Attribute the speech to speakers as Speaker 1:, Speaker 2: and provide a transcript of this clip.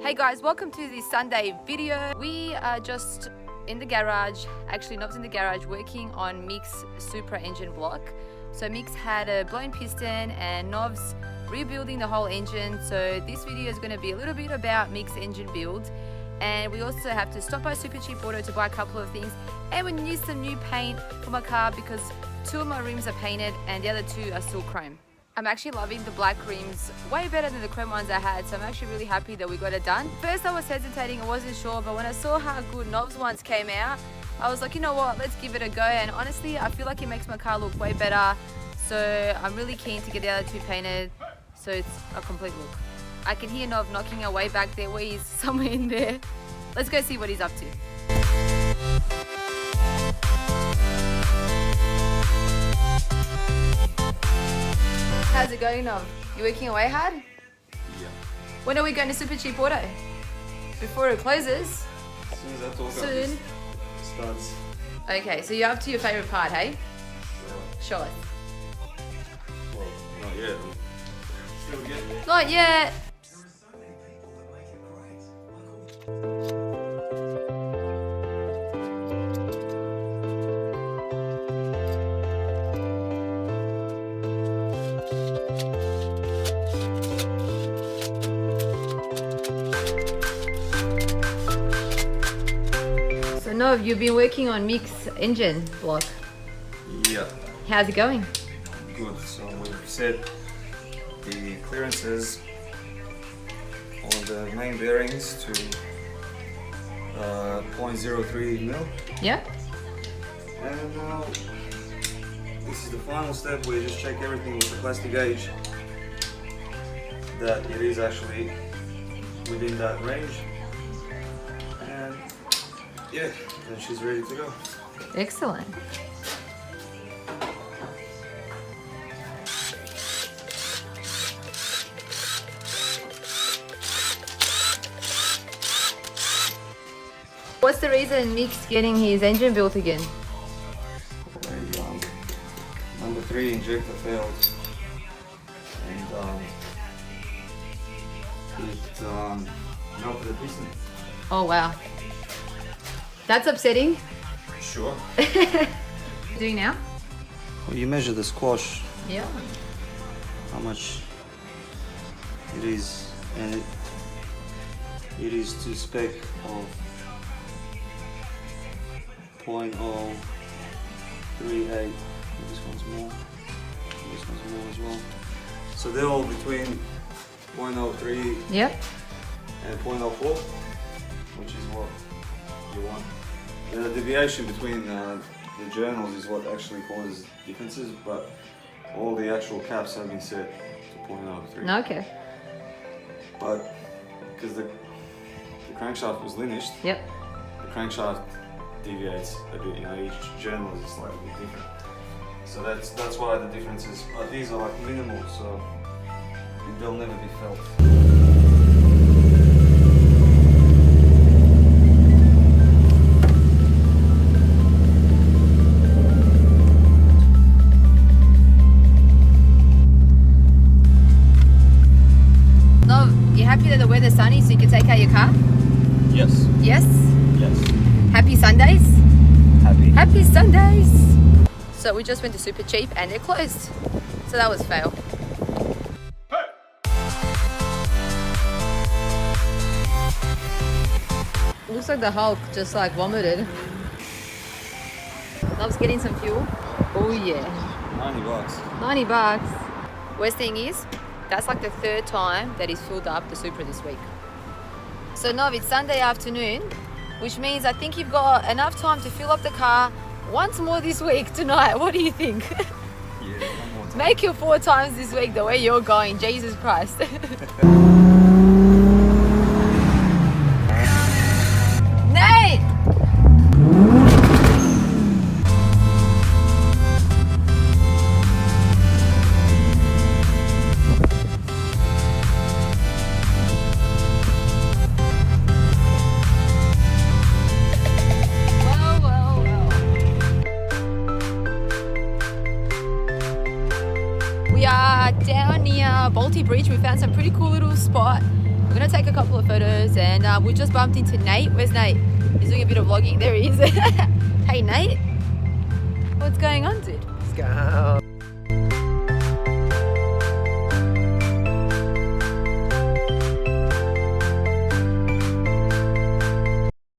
Speaker 1: Hey guys, welcome to this Sunday video. We are just in the garage, actually Nov's in the garage working on Mick's Supra engine block. So Mick's had a blown piston and Nov's rebuilding the whole engine. So this video is going to be a little bit about Mick's engine build. And we also have to stop by Super Cheap Auto to buy a couple of things. And we need some new paint for my car because 2 of my rims are painted and the other 2 are still chrome. I'm actually loving the black rims way better than the chrome ones I had, so I'm actually really happy that we got it done. First I was hesitating, I wasn't sure, but when I saw how good Nov's ones came out, I was like, you know what, let's give it a go. And honestly, I feel like it makes my car look way better. So I'm really keen to get the other 2 painted, so it's a complete look. I can hear Nov knocking away back there where he's somewhere in there. Let's go see what he's up to. How's it going, Nov? You working away hard?
Speaker 2: Yeah.
Speaker 1: When are we going to Super Cheap Auto? Before it closes?
Speaker 2: As soon as that talk
Speaker 1: Soon.
Speaker 2: starts.
Speaker 1: Okay, so you're up to your favourite part, hey?
Speaker 2: Sure.
Speaker 1: Show us.
Speaker 2: Well, not yet. Still getting there.
Speaker 1: Not yet. So Nov, you've been working on Mick's engine block.
Speaker 2: Yeah,
Speaker 1: How's it going?
Speaker 2: good. So we've set the clearances on the main bearings to 0.03 mil.
Speaker 1: Yeah?
Speaker 2: And now this is the final step where you just check everything with the plastic gauge that it is actually within that range. And yeah, then she's ready to go.
Speaker 1: Excellent. What's the reason Mick's getting his engine built again?
Speaker 2: Number 3 injector failed, and it melted the piston.
Speaker 1: Oh wow. That's upsetting.
Speaker 2: Sure.
Speaker 1: What are you doing now?
Speaker 2: Well, you measure the squash,
Speaker 1: Yeah.
Speaker 2: how much it is, and it is to spec of 0.038. This one's more. This one's more as well. So they're all between 0.03
Speaker 1: Yep.
Speaker 2: and 0.04, which is what you want. The deviation between the journals is what actually causes differences, but all the actual caps have been set to 0.03.
Speaker 1: Okay.
Speaker 2: But because the crankshaft was lineaged,
Speaker 1: Yep.
Speaker 2: the crankshaft deviates a bit, each journal is slightly bit different. So that's why the differences, but these are like minimal, so they'll never be felt.
Speaker 1: Nov, you happy that the weather's sunny so you can take out your car?
Speaker 2: Yes.
Speaker 1: Yes?
Speaker 2: Yes.
Speaker 1: Happy Sundays?
Speaker 2: Happy.
Speaker 1: Happy Sundays! So we just went to Super Cheap and they're closed. So that was fail. Looks like the Hulk just like vomited. Love's getting some fuel. Oh yeah.
Speaker 2: $90.
Speaker 1: 90 bucks. Worst thing is, that's like the 3rd time that he's filled up the Supra this week. So Nov, it's Sunday afternoon, which means I think you've got enough time to fill up the car once more this week tonight. What do you think?
Speaker 2: Yeah, one more time.
Speaker 1: Make it 4 times this week the way you're going, Jesus Christ. Nate! We are down near Balti Bridge. We found some pretty cool little spot. We're gonna take a couple of photos, and we just bumped into Nate. Where's Nate? He's doing a bit of vlogging. There he is. Hey Nate, what's going on, dude?
Speaker 3: What's going on?